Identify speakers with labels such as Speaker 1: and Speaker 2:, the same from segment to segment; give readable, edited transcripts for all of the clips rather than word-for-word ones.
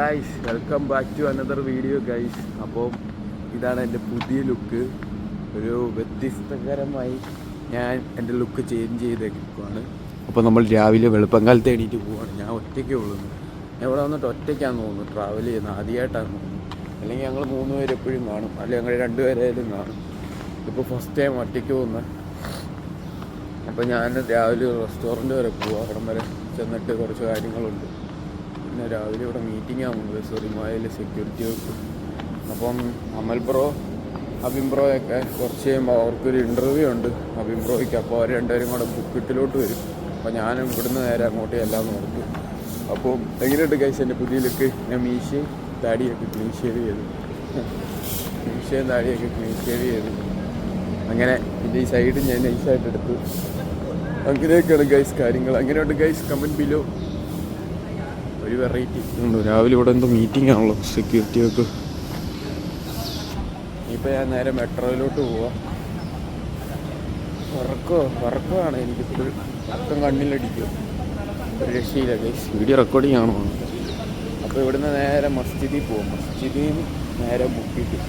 Speaker 1: Guys welcome back to another video guys. അപ്പോൾ ഇതാണ് എൻ്റെ പുതിയ ലുക്ക്. ഒരു വ്യത്യസ്തകരമായി ഞാൻ എൻ്റെ ലുക്ക് ചേഞ്ച് ചെയ്തേക്കുവാണ്. അപ്പോൾ നമ്മൾ രാവിലെ വെളുപ്പങ്കാലത്ത് എണീറ്റ് പോവുകയാണ്. ഞാൻ ഒറ്റയ്ക്കേ ഉള്ളൂ. ഞാൻ ഇവിടെ വന്നിട്ട് ഒറ്റയ്ക്കാണെന്ന് തോന്നുന്നു ട്രാവൽ ചെയ്യുന്നത്, ആദ്യമായിട്ടാണ് തോന്നുന്നു. അല്ലെങ്കിൽ ഞങ്ങൾ 3 പേര് എപ്പോഴും കാണും, അല്ലെങ്കിൽ ഞങ്ങൾ 2 പേരായാലും കാണും. ഇപ്പോൾ ഫസ്റ്റ് ടൈം ഒറ്റയ്ക്ക് പോകുന്നത്. അപ്പോൾ ഞാൻ രാവിലെ റെസ്റ്റോറൻറ്റ് വരെ പോവാം. അവിടം വരെ ചെന്നിട്ട് കുറച്ച് കാര്യങ്ങളുണ്ട്. പിന്നെ രാവിലെ ഇവിടെ മീറ്റിംഗ് ആകുന്നത് സൊറിമായിൽ സെക്യൂരിറ്റി വർക്ക്. അപ്പം അമൽ ബ്രോ അബിൻ ബ്രോയൊക്കെ കുറച്ച് കഴിയുമ്പോൾ അവർക്കൊരു ഇൻ്റർവ്യൂ ഉണ്ട് അബിൻ ബ്രോയ്ക്ക്. അപ്പോൾ അവർ രണ്ടുപേരും കൂടെ ബുക്കിട്ടിലോട്ട് വരും. അപ്പോൾ ഞാനും ഇവിടുന്ന് നേരെ അങ്ങോട്ട് എല്ലാം നോക്കും. അപ്പോൾ എങ്ങനെയുണ്ട് ഗൈസ് എൻ്റെ പുതിയ ലുക്ക്? ഞാൻ മീശയും താടിയൊക്കെ ക്ലീൻ ഷേവ് ചെയ്തു. മീശയും താടിയൊക്കെ ക്ലീൻ ഷേവ് ചെയ്തു. അങ്ങനെ ഇതിൻ്റെ ഈ സൈഡ് ഞാൻ നൈസായിട്ട് എടുത്തു. അങ്ങനെയൊക്കെയാണ് ഗൈസ് കാര്യങ്ങൾ. അങ്ങനെയുണ്ട് ഗൈസ്? Comment below. ഒരു വെറൈറ്റി ഉണ്ട്. രാവിലെ ഇവിടെ എന്തോ മീറ്റിംഗ് ആണല്ലോ സെക്യൂരിറ്റിയൊക്കെ. ഇപ്പം ഞാൻ നേരെ മെട്രോയിലോട്ട് പോവാം. ഉറക്കമാണ് എനിക്ക്. ഫുൾ ഉറക്കം കണ്ണിലടിക്കും. ഒരു രക്ഷയില്ല ഗൈസ്. വീഡിയോ റെക്കോർഡിങ് ആണോ? അപ്പോൾ ഇവിടുന്ന് നേരെ മസ്ജിദിൽ പോകും. മസ്ജിദിൽ നിന്ന് നേരെ ബുക്കിട്ട്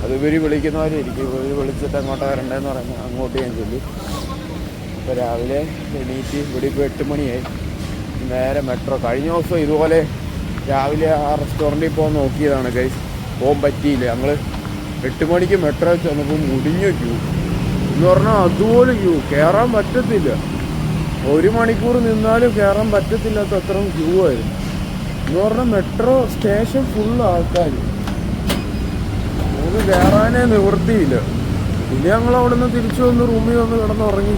Speaker 1: അത് ഇവർ വിളിക്കുന്നവരായിരിക്കും. ഇവർ വിളിച്ചിട്ട് അങ്ങോട്ട് വരണ്ടേന്ന് പറഞ്ഞാൽ അങ്ങോട്ട് ഞാൻ ചൊല്ലും. ഇപ്പോൾ രാവിലെ എണീറ്റ് ഇവിടെ ഇപ്പോൾ 8 മണിയായി. നേരെ മെട്രോ. കഴിഞ്ഞ ദിവസം ഇതുപോലെ രാവിലെ ആ റെസ്റ്റോറൻറ്റിൽ പോകാൻ നോക്കിയതാണ് ഗൈസ്. പോകാൻ പറ്റിയില്ല. ഞങ്ങൾ 8 മണിക്ക് മെട്രോ ചെന്നപ്പോൾ മുടിഞ്ഞ ക്യൂ എന്ന് പറഞ്ഞാൽ അതുപോലെ ക്യൂ. കയറാൻ പറ്റത്തില്ല. 1 മണിക്കൂർ നിന്നാലും കയറാൻ പറ്റത്തില്ലാത്ത അത്രയും ക്യൂ ആയിരുന്നു എന്ന് പറഞ്ഞാൽ. മെട്രോ സ്റ്റേഷൻ ഫുൾ ആൾക്കാർ. നമുക്ക് കയറാനേ നിവൃത്തിയില്ല. പിന്നെ ഞങ്ങൾ അവിടെ നിന്ന് തിരിച്ചു വന്ന് റൂമിൽ വന്ന് കിടന്നുറങ്ങി.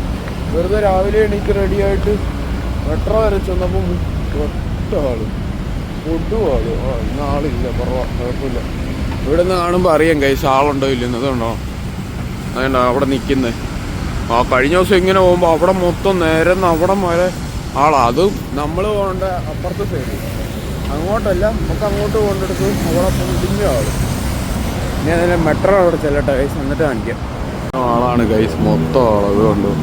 Speaker 1: വെറുതെ രാവിലെ എണീറ്റ് റെഡിയായിട്ട് മെട്രോ വരെ ചെന്നപ്പോൾ ഒറ്റ ആള് ഫുഡും ഇന്ന് ആളില്ല, കുഴപ്പമില്ല. ഇവിടെ നിന്ന് കാണുമ്പോൾ അറിയാം കൈസ് ആളുണ്ടോ ഇല്ലെന്ന്. അതുകൊണ്ടോ അതുകൊണ്ടോ അവിടെ നിൽക്കുന്നത്. ആ കഴിഞ്ഞ ദിവസം ഇങ്ങനെ പോകുമ്പോൾ അവിടെ മൊത്തം നേരം അവിടെ വരെ ആളാണ്. അത് നമ്മൾ പോകേണ്ട അപ്പുറത്തെ സൈഡ്, അങ്ങോട്ടല്ല, നമുക്ക് അങ്ങോട്ട് പോകേണ്ടടുത്ത് അവിടെ മുടിഞ്ഞ ആള്. ഇനി അതിനെ മെട്രോ അവിടെ ചെല്ലട്ടെ കൈസ്, എന്നിട്ട് കാണിക്കാം. ആളാണ് കൈസ്, മൊത്തം ആള്. അതുകൊണ്ടോ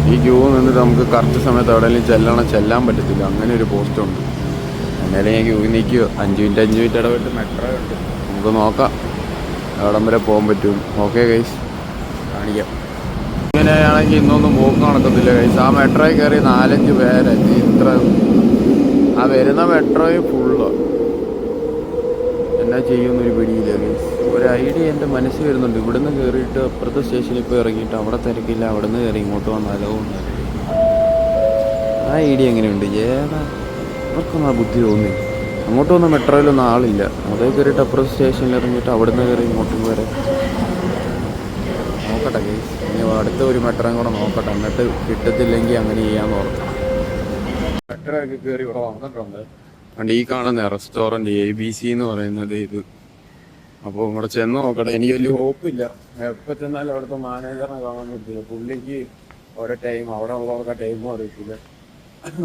Speaker 1: ഈ ക്യൂ നിന്നിട്ട് നമുക്ക് കറക്റ്റ് സമയത്ത് എവിടെയെങ്കിലും ചെല്ലാൻ പറ്റത്തില്ല. അങ്ങനെ ഒരു പോസ്റ്റുണ്ട്. എന്നാലും ഞാൻ ക്യൂ നിൽക്കുക. 5 മിനിറ്റ് ഇടവിട്ട് മെട്രോ ഉണ്ട്. നമുക്ക് നോക്കാം എവിടം വരെ പോകാൻ പറ്റും. ഓക്കെ ഗൈസ്, കാണിക്കാം. ഇങ്ങനെയാണെങ്കിൽ ഇന്നൊന്നും പോക്ക് നടക്കത്തില്ല ഗൈസ്. ആ മെട്രോയിൽ കയറി 4-5 പേരെ ഇത്ര. ആ വരുന്ന മെട്രോയിൽ ഫുള്ള്. എന്നാ ചെയ്യുമെന്നൊരു പിടിയില്ല ഗൈസ്. ഒരു ഐഡിയ എൻ്റെ മനസ്സിൽ വരുന്നുണ്ട്. ഇവിടുന്ന് കയറിയിട്ട് അപ്പുറത്തെ സ്റ്റേഷനിൽ ഇപ്പോൾ ഇറങ്ങിയിട്ട് അവിടെ തിരക്കില്ല, അവിടെ നിന്ന് കയറി ഇങ്ങോട്ട് വന്നാലോ. ആ ഐഡിയ എങ്ങനെയുണ്ട്? അവർക്കൊന്നും ആ ബുദ്ധി തോന്നി. അങ്ങോട്ട് വന്ന മെട്രോയിലൊന്നും ആളില്ല. അതേ കയറിയിട്ട് അപ്പുറത്തെ സ്റ്റേഷനിൽ ഇറങ്ങിയിട്ട് അവിടെ നിന്ന് കയറി ഇങ്ങോട്ടും വരെ നോക്കട്ടെ ഗൈസ്. ഇനി അടുത്ത ഒരു മെട്രോയും കൂടെ നോക്കട്ടെ. എന്നിട്ട് കിട്ടത്തില്ലെങ്കിൽ അങ്ങനെ ചെയ്യാമെന്ന് പറഞ്ഞു. മെട്രോ ഒക്കെ കയറി ഇവിടെ വന്നിട്ടുണ്ട്. അതുകൊണ്ട് ഈ കാണുന്ന റെസ്റ്റോറൻറ്റ് ABC എന്ന് പറയുന്നത് ഇത്. അപ്പോൾ ഇവിടെ ചെന്ന് നോക്കട്ടെ. എനിക്ക് വലിയ ഹോപ്പില്ല. എപ്പോൾ ചെന്നാലും അവിടുത്തെ മാനേജറിനെ കാണാൻ പറ്റില്ല. പുള്ളിക്ക് ഓരോ ടൈം, അവിടെ ഉള്ളവർക്ക് ടൈമും അറിയത്തില്ല.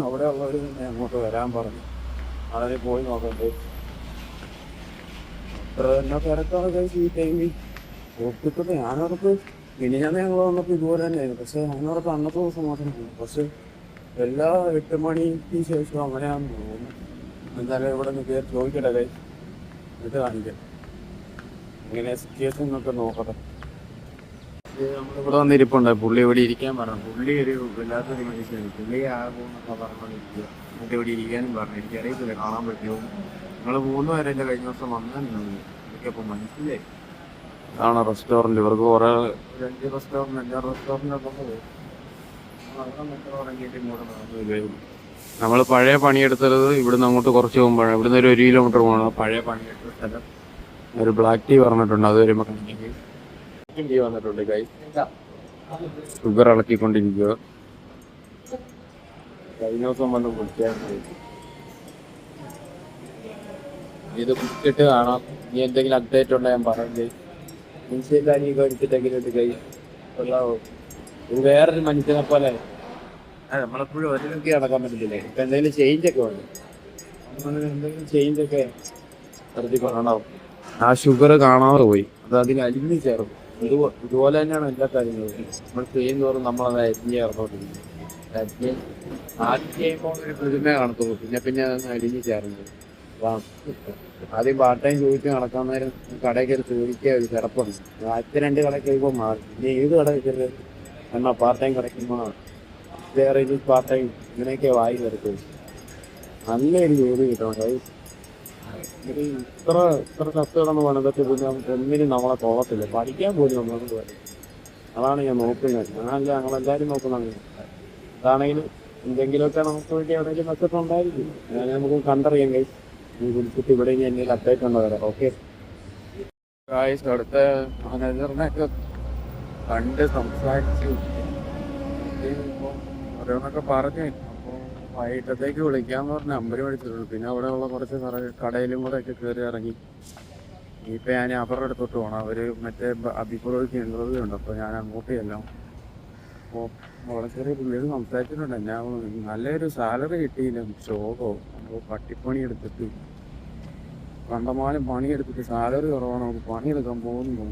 Speaker 1: അവിടെ ഉള്ളവർ തന്നെ അങ്ങോട്ട് വരാൻ പറഞ്ഞു. അതിന് പോയി നോക്കട്ടെ. അത്ര തന്നെ തിരക്കാണ് കഴിച്ച് ഈ ടൈമിൽ. ഹോപ്പിട്ടപ്പോൾ ഞാനവർക്ക് ഞങ്ങൾ വന്നപ്പോൾ ഇതുപോലെ തന്നെയായിരുന്നു. പക്ഷേ ഞാനവർക്ക് അന്നത്തെ ദിവസം മാത്രം പോകും. പക്ഷേ എല്ലാ 8 മണിക്ക് ശേഷം അങ്ങനെയാണെന്ന് തോന്നുന്നു. എന്തായാലും ഇവിടെ നിന്ന് കയറി ചോദിക്കട്ടെ കൈ, എന്നിട്ട് കാണിക്കാം. ഇങ്ങനെ സിറ്റുവേഷനൊക്കെ നോക്കട്ടെ. നമ്മളിവിടെ വന്നിരിപ്പുണ്ട്. പുള്ളി ഇവിടെ ഇരിക്കാൻ പറഞ്ഞു. പുള്ളി ഒരു വല്ലാത്തൊരു മനുഷ്യനാണ്. പുള്ളി ആകുമെന്നൊക്കെ പറഞ്ഞോണ്ടിരിക്കുക. എന്നിട്ട് ഇവിടെ ഇരിക്കാനും പറഞ്ഞു. എനിക്കറിയത്തില്ല കാണാൻ പറ്റുമോ. നിങ്ങൾ 3 പേരല്ലേ കഴിഞ്ഞ ദിവസം വന്നിട്ടുണ്ടെങ്കിൽ എനിക്കപ്പോൾ മനസ്സിലായി. ഇതാണ് റെസ്റ്റോറൻറ്റ്. ഇവർക്ക് കുറേ 5 റെസ്റ്റോറൻറ്റൊക്കെ പോയി. ഇറങ്ങിയിട്ട് ഇങ്ങോട്ട് നടന്നു. നമ്മൾ പഴയ പണിയെടുത്തത് ഇവിടുന്ന് അങ്ങോട്ട് കുറച്ച് പോകുമ്പോഴാണ്. ഇവിടുന്ന് ഒരു 1 കിലോമീറ്റർ പോകണം. പഴയ പണിയെടുത്ത സ്ഥലം ഒരു ബ്ലാക്ക് ടീ പറഞ്ഞിട്ടുണ്ട്. അത് വരുമ്പോൾ ടീ വന്നിട്ടുണ്ട് കൈ. ഷുഗർ ഇളക്കിക്കൊണ്ടിരിക്കുക. കഴിഞ്ഞ ദിവസം വന്ന് കുടിക്കാൻ ഇത് കുടിച്ചിട്ട് കാണാം. ഇനി എന്തെങ്കിലും അപ്ഡേറ്റ് ഉണ്ടോ ഞാൻ പറഞ്ഞത്. ഇൻസ്റ്റയിലാണെങ്കിൽ എടുത്തിട്ടെങ്കിലും കൈ കൊള്ളാവോ. ഇത് വേറൊരു മനുഷ്യനെ പോലെ. നമ്മളെപ്പോഴും ഒരിടയ്ക്ക് നടക്കാൻ പറ്റത്തില്ലേ. ഇപ്പം എന്തെങ്കിലും ചേഞ്ചൊക്കെ ഉണ്ട്. എന്തെങ്കിലും ചേഞ്ചൊക്കെ നടത്തി കൊണ്ടാവും. ആ ഷുഗർ കാണാതെ പോയി. അത് അതിൽ അലിഞ്ഞ് ചേർന്നു. ഇതുപോലെ തന്നെയാണ് എല്ലാ കാര്യങ്ങളും. നമ്മൾ ചെയ്യുന്നതോറും നമ്മളത് അരിഞ്ഞ് ചേർന്നോണ്ടിരിക്കും. ആദ്യം ചെയ്യുമ്പോൾ ഒരു പുതുമ കാണത്തുള്ളൂ. പിന്നെ അതങ്ങ് അലിഞ്ഞ് ചേർന്നത്. ആദ്യം പാർട്ട് ടൈം ചോദിച്ച് നടക്കാൻ നേരം കടയിൽ കയറി ചോദിക്കുക ഒരു കിടപ്പുണ്ട്. ആദ്യത്തെ 2 കടയിൽ കഴിയുമ്പോൾ മാറി. ഇനി ഏത് കട കയറി എന്നാ പാർട്ട് ടൈം കിടക്കുമ്പോൾ വേറെ ഇത് പാർട്ട് ടൈം ഇങ്ങനെയൊക്കെ വായി കയറി നല്ലൊരു ജോലി കിട്ടണം. ഇത്ര കഷ്ടകളെന്ന് പണിതൊക്കെ പിന്നെ നമുക്ക് ഒന്നിനും നമ്മളെ തോന്നത്തില്ല. പഠിക്കാൻ പോലും നമ്മളോട് വരും. അതാണ് ഞാൻ നോക്കുന്നത്. ഞങ്ങളെല്ലാവരും നോക്കുന്നതാണ്. അതാണെങ്കിലും എന്തെങ്കിലുമൊക്കെ നമുക്ക് വേണ്ടി എവിടെയെങ്കിലും മെച്ചപ്പ് ഉണ്ടായിരിക്കും. അങ്ങനെ നമുക്ക് കണ്ടറിയാം ഗൈസ്. ഈ വിളിച്ചിട്ട് ഇവിടെ ഇനി എന്തെങ്കിലും അപ്ഡേറ്റ് ഉണ്ടോ വരാം. ഓക്കെ ഗൈസ്, അടുത്ത മാനേജറിനെയൊക്കെ കണ്ട് സംസാരിച്ചു ഓരോന്നൊക്കെ പറഞ്ഞു. അപ്പോൾ വൈകിട്ടത്തേക്ക് വിളിക്കാന്ന് പറഞ്ഞ നമ്പർ മേടിച്ചിട്ടുള്ളൂ. പിന്നെ അവിടെ ഉള്ള കുറച്ച് കടയിലും കൂടെ ഒക്കെ കയറി ഇറങ്ങി. ഇപ്പം ഞാൻ അവരുടെ അടുത്തോട്ട് പോകണം. അവർ മറ്റേ അഭിപ്രായക്ക് ഇൻ്റർവ്യൂ ഉണ്ട്. അപ്പോൾ ഞാൻ അങ്ങോട്ട് ചെല്ലാം. അപ്പോൾ അവിടെ ചെറിയ പിള്ളേർ സംസാരിച്ചിട്ടുണ്ട്. ഞാൻ നല്ലൊരു സാലറി കിട്ടിയില്ല. ശോകോ നമ്മൾ പട്ടിപ്പണി എടുത്തിട്ട് കണ്ടമാനം പണിയെടുത്തിട്ട് സാലറി കുറവാണ്. നമുക്ക് പണിയെടുക്കാൻ തോന്നുന്നു.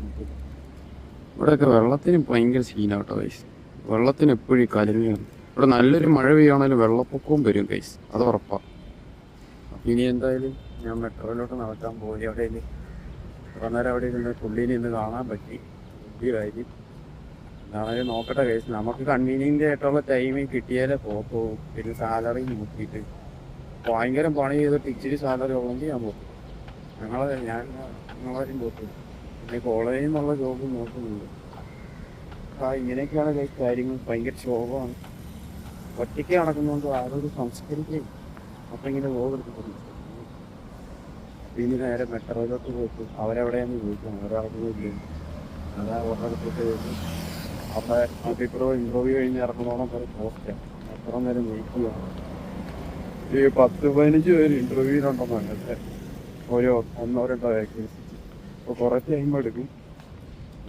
Speaker 1: ഇവിടെയൊക്കെ വെള്ളത്തിന് ഭയങ്കര സീനാട്ടോ ഗൈസ്. വെള്ളത്തിന് എപ്പോഴും കലങ്ങിയാണ്. ഇവിടെ നല്ലൊരു മഴ പെയ്യുകയാണെങ്കിലും വെള്ളപ്പൊക്കവും വരും ഗൈസ്, അത് ഉറപ്പാണ്. ഇനി എന്തായാലും ഞാൻ മെട്രോയിലോട്ട് നടക്കാൻ പോയി. അവിടെ കുറേ നേരം അവിടെ ഇരുന്ന് പുള്ളീനെ ഇന്ന് കാണാൻ പറ്റി. വലിയ കാര്യം. എന്താണെങ്കിലും നോക്കട്ടെ ഗൈസ്. നമുക്ക് കൺവീനിയൻ്റ് ആയിട്ടുള്ള ടൈമിൽ കിട്ടിയാലേ പോകും. പിന്നെ സാലറി നോക്കിയിട്ട് ഭയങ്കര പണി ചെയ്തിട്ട് ഇച്ചിരി സാലറി ഉള്ളെങ്കിൽ ഞാൻ പോകും. ഞങ്ങളാരും പോകും. പിന്നെ കോളേജിൽ നിന്നുള്ള ജോബ് നോക്കുന്നുണ്ട്. ഇങ്ങനെയൊക്കെയാണ് ഗൈസ് കാര്യങ്ങൾ. ഭയങ്കര ശോകമാണ്. ഒറ്റയ്ക്ക് നടക്കുന്നതുകൊണ്ട് ആരോട് സംസ്കരിക്കുകയും അപ്പം ഇങ്ങനെ പോകെടുത്തിട്ടുണ്ട്. പിന്നെ നേരെ മെട്രോയിലോട്ട് പോയിട്ട് അവരെവിടെയാണെന്ന് ചോദിക്കണം. ഒരാൾക്കില്ല. അതാ ഒരിടത്തോട്ട് പോയിട്ട് അവിടെ അതിപ്പോൾ ഇൻ്റർവ്യൂ കഴിഞ്ഞ് ഇറങ്ങണോളം വരെ പോസ്റ്റാണ്. അത്ര നേരം വെയിറ്റ് ചെയ്യണം. ഈ 10-15 പേര് ഇൻ്റർവ്യൂവിലുണ്ടെന്ന് അങ്ങനത്തെ ഓരോ 1-2 വേക്കൻസി. അപ്പോൾ കുറച്ച് ടൈം എടുക്കും.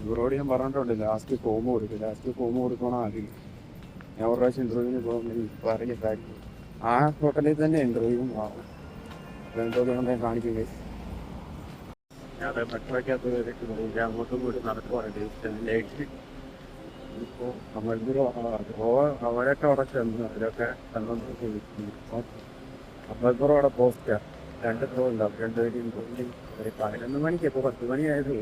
Speaker 1: ഇവരോട് ഞാൻ പറഞ്ഞിട്ടുണ്ട് ലാസ്റ്റ് ഫോം കൊടുക്കും. ലാസ്റ്റ് ഫോം കൊടുക്കണം ആദ്യം. ഞാൻ ഒരു പ്രാവശ്യം ഇൻ്റർവ്യൂവിന് പോകുമ്പോൾ പറഞ്ഞ കാര്യം ആ ഹോട്ടലിൽ തന്നെ ഇൻ്റർവ്യൂവും ആവും. എന്തോ ഞാൻ കാണിക്കുന്നത്. ഞാൻ മെട്രോയ്ക്കകത്ത് കയറിയിട്ട് ഞാൻ അങ്ങോട്ടും കൂടി നടക്കുവാണ്. ഇപ്പോൾ നമ്മളിപ്പോൾ അവരൊക്കെ അവിടെ ചെന്ന് അവരൊക്കെ കണ്ടുകൊണ്ടിരിക്കും. നമ്മളിപ്പോൾ അവിടെ പോസ്റ്റാണ്. 2 ത്രോ ഉണ്ടാവും. 2 പേരും 11 മണിക്ക്. ഇപ്പോൾ 10 മണിയായത്.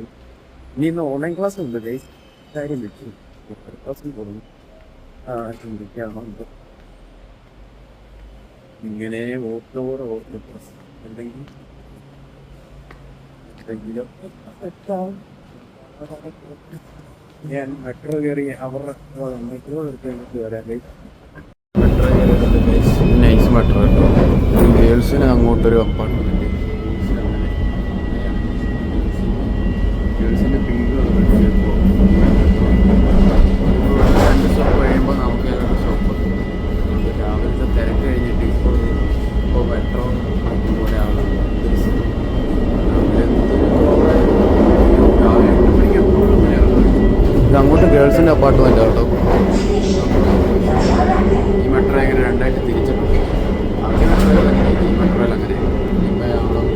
Speaker 1: ഇനി ഇന്ന് ഓൺലൈൻ ക്ലാസ് ഉണ്ട് ഗൈസ്. കാര്യം വെച്ചു ക്ലാസ്സിൽ പോകുന്നു. ചിന്തിക്കാറുണ്ട് ഇങ്ങനെ ഓർത്തോടെ എന്തെങ്കിലും ഞാൻ മെട്രോ കയറി അവരുടെ മെട്രോ എടുത്ത് വരാം. മെട്രോ കയറിയിട്ടുണ്ട് ഗൈസ്. നൈസ് മെട്രോ കേട്ടോ. ഗേൾസിന് അങ്ങോട്ടൊരു അപ്പാർട്ട്മെൻറ്റ്. ഗേൾസിൻ്റെ പിങ്ക് ഇപ്പോൾ 2 സ്റ്റോപ്പ് കഴിയുമ്പോൾ നമുക്ക് 2 സ്റ്റോപ്പ്. രാവിലത്തെ തിരക്ക് കഴിഞ്ഞിട്ട് ഇപ്പോൾ മെട്രോ പോലെ ആളും ഇത് അങ്ങോട്ട് ഗേൾസിൻ്റെ അപ്പാർട്ട്മെൻറ്റ് കേട്ടോ. ഈ മെട്രോ എങ്ങനെ 2 ആയിട്ട് തിരിച്ചിട്ടുണ്ട്. ആദ്യ മെട്രോയിൽ അങ്ങനെ, ഈ മെട്രോയിൽ അങ്ങനെ. ഇപ്പം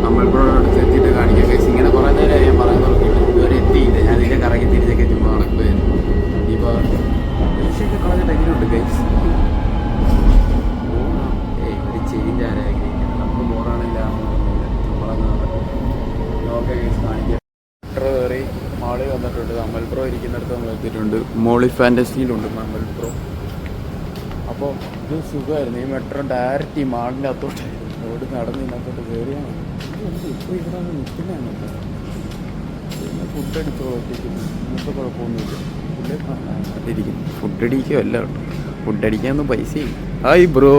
Speaker 1: നമ്മളിപ്പോഴും അടുത്ത് എത്തിയിട്ട് കാണിക്കാം ഗൈസ്. ഇങ്ങനെ കുറേ നേരമായി ഞാൻ പറയാൻ തുടങ്ങിയിട്ട് ഇതുവരെ എത്തിയില്ല. ഞാൻ ഇതിൻ്റെ കറങ്ങി തിരിച്ചൊക്കെ ചുമ്മാ നടക്കുമായിരുന്നു. ഇപ്പോൾ പൈസയൊക്കെ കളഞ്ഞിട്ട് എങ്ങനെയുണ്ട് ഗൈസ്? ഒരു ചേഞ്ച് ആരാഗ്രഹിക്കുന്നത്. നമുക്ക് ബോറാണില്ല. ഓക്കെ ഗൈസ് കാണിക്കാം. മെട്രോ കയറി മാളിൽ വന്നിട്ടുണ്ട്. അമൽ ബ്രോ ഇരിക്കുന്നിടത്ത് നമ്മൾ എത്തിയിട്ടുണ്ട്. മോളി ഫാൻറ്റസിയിലുണ്ട് അമൽ ബ്രോ. അപ്പോൾ ഇത് സുഖമായിരുന്നു. ഈ മെട്രോ ഡയറക്റ്റ് ഈ മാളിൻ്റെ അകത്തോട്ടായിരുന്നു. റോഡ് നടന്ന് ഇതിനകത്തോട്ട് കയറിയാണ്. ഇപ്പോൾ ഇവിടെ നിൽക്കുന്നതാണ്. പിന്നെ ഫുഡ് അടിച്ചോ ഒറ്റയ്ക്കുന്നു. ഇന്നത്തെ കുഴപ്പമൊന്നുമില്ല. ഫുഡ് ഫുഡ് അടിക്കുമല്ല. ഫുഡ് അടിക്കാനൊന്നും പൈസയില്ല. Hi bro.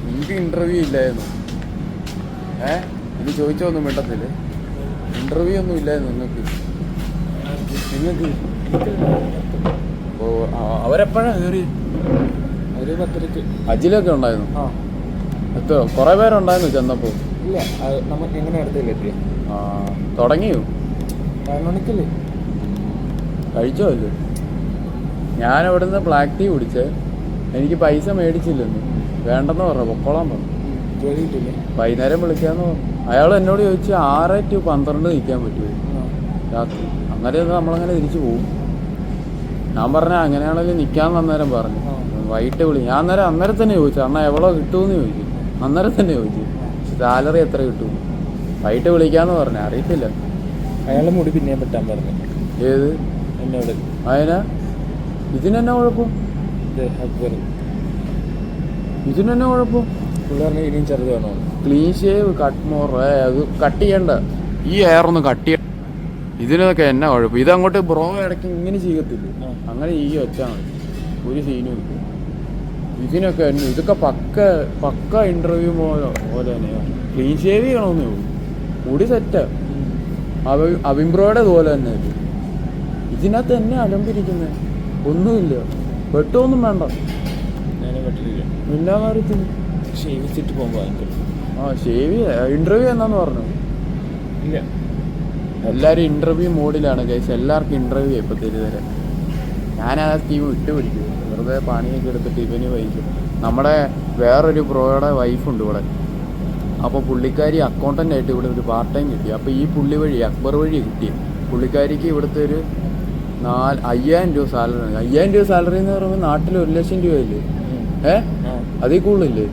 Speaker 1: എനിക്ക് ഇൻ്റർവ്യൂ ഇല്ലായിരുന്നു. ഇനി ചോദിച്ചൊന്നും വേണ്ടത്തില്ലേ? ഇൻ്റർവ്യൂ ഒന്നും ഇല്ലായിരുന്നു നിങ്ങൾക്ക്. അപ്പോൾ അവരെപ്പോഴാണ് കയറി? ഒരു 10 അജിലൊക്കെ ഉണ്ടായിരുന്നു. എത്തോ കുറേ പേരുണ്ടായിരുന്നു ചെന്നപ്പോൾ? ഇല്ല, നമുക്ക് എങ്ങനെ അടുത്തേക്ക് തുടങ്ങിയോ? 11 മണിക്കല്ലേ? കഴിച്ചോ അല്ലേ? ഞാൻ ഇവിടുന്ന് ബ്ലാക്ക് ടീ കുടിച്ചേ. എനിക്ക് പൈസ മേടിച്ചില്ലെന്ന്. വേണ്ടെന്ന് പറഞ്ഞു. പൊക്കോളാൻ പറഞ്ഞു. വൈകുന്നേരം വിളിക്കാന്ന് പറഞ്ഞു. അയാൾ എന്നോട് ചോദിച്ചു 6 to 12 നിൽക്കാൻ പറ്റുമോ രാത്രി. അങ്ങനെ നമ്മളങ്ങനെ തിരിച്ചു പോകും. ഞാൻ പറഞ്ഞ അങ്ങനെയാണെങ്കിൽ നിൽക്കാമെന്ന് അന്നേരം പറഞ്ഞു. വൈകിട്ട് വിളി. ഞാൻ അന്നേരം തന്നെ ചോദിച്ചു അണ്ണാ എவ்வளോ കിട്ടുമെന്ന് ചോദിച്ചു. അന്നേരം തന്നെ ചോദിച്ചു. സാലറി എത്ര കിട്ടും? വൈകിട്ട് വിളിക്കാന്ന് പറഞ്ഞു, അറിയത്തില്ല.
Speaker 2: അയാളുടെ മുടി പിന്നെയും വെട്ടാൻ പറഞ്ഞു.
Speaker 1: ഏത്?
Speaker 2: എന്നോട്.
Speaker 1: അതിനാ? ഇതിനെന്നാ കുഴപ്പം?
Speaker 2: അക്ബർ.
Speaker 1: ഇതിനെന്നാ കുഴപ്പം?
Speaker 2: പുള്ളി പറഞ്ഞ ഇനിയും ചെറുത് വേണോ?
Speaker 1: ക്ലീൻ ഷേവ്, കട്ട് മോർ, അത് കട്ട് ചെയ്യണ്ട. ഈ ഹെയറൊന്നും കട്ട് ചെയ്യണ്ട. ഇതിനൊക്കെ എന്നാ കുഴപ്പം? ഇതങ്ങോട്ട് ബ്രോ ഇടയ്ക്ക് ഇങ്ങനെ ചെയ്യത്തില്ല, അങ്ങനെ ഈ വെച്ചാൽ മതി, ഒരു സീനും ഇല്ല. ഇതിനൊക്കെ എന്നെ ഇതൊക്കെ പക്ക ഇൻ്റർവ്യൂ പോലെ തന്നെയാണ്. ക്ലീൻ ഷേവ് ചെയ്യണമെന്നേ ഉള്ളൂ, മുടി സെറ്റാ. അവിംബ്രോയുടെ പോലെ തന്നെ ഇത്. ഇതിനകത്ത് എന്നെ അലമ്പിരിക്കുന്നത് ഒന്നുമില്ല, വെട്ടൊന്നും വേണ്ട.
Speaker 2: ഞാൻ വെട്ടില്ല,
Speaker 1: എല്ലാ കാര്യത്തിനും
Speaker 2: ഷേവ് ചെയ്തിട്ട് പോകുമ്പോൾ ഭയങ്കര.
Speaker 1: ഷേവ് ഇൻ്റർവ്യൂ എന്നാന്ന് പറഞ്ഞു?
Speaker 2: ഇല്ല,
Speaker 1: എല്ലാവരും ഇൻ്റർവ്യൂ മോഡിലാണ് ഗൈസ്. എല്ലാവർക്കും ഇൻ്റർവ്യൂ ഇപ്പോൾ തരുതരെ. ഞാനാ ടീം പിടിക്കും, വെറുതെ പണിയൊക്കെ എടുത്തിട്ട് ഇവന് വഹിക്കും. നമ്മുടെ വേറൊരു ബ്രോയുടെ വൈഫുണ്ട് ഇവിടെ. അപ്പോൾ പുള്ളിക്കാരി അക്കൗണ്ടൻ്റായിട്ട് ഇവിടെ ഒരു പാർട്ട് ടൈം കിട്ടി. അപ്പോൾ ഈ പുള്ളി വഴി, അക്ബർ വഴി കിട്ടി. പുള്ളിക്കാരിക്ക് ഇവിടുത്തെ ഒരു 5,000 രൂപ സാലറി. 5,000 രൂപ സാലറി എന്ന് പറയുമ്പോൾ നാട്ടിൽ 1,00,000 രൂപയില്ലേ? അതിൽ കൂടുതലില്ലേ?